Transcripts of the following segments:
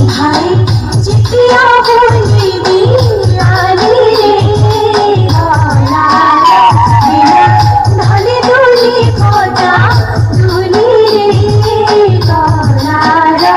ভাই জিতিয়া হইবি আলি রে গলারা ধনে দুলি ফোটা দুলি রে গলারা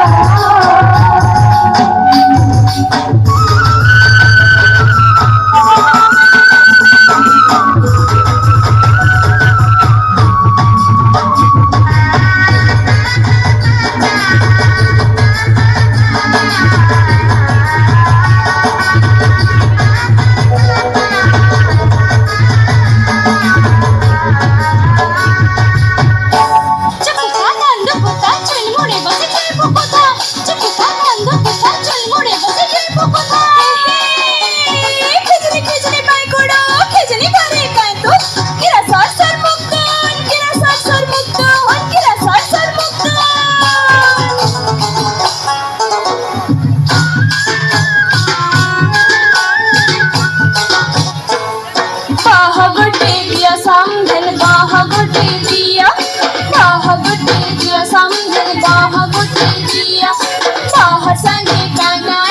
समझन गाह गुटे दिया गाह गुटे दिया समझन गाह गुटे दिया बाहर संगे काना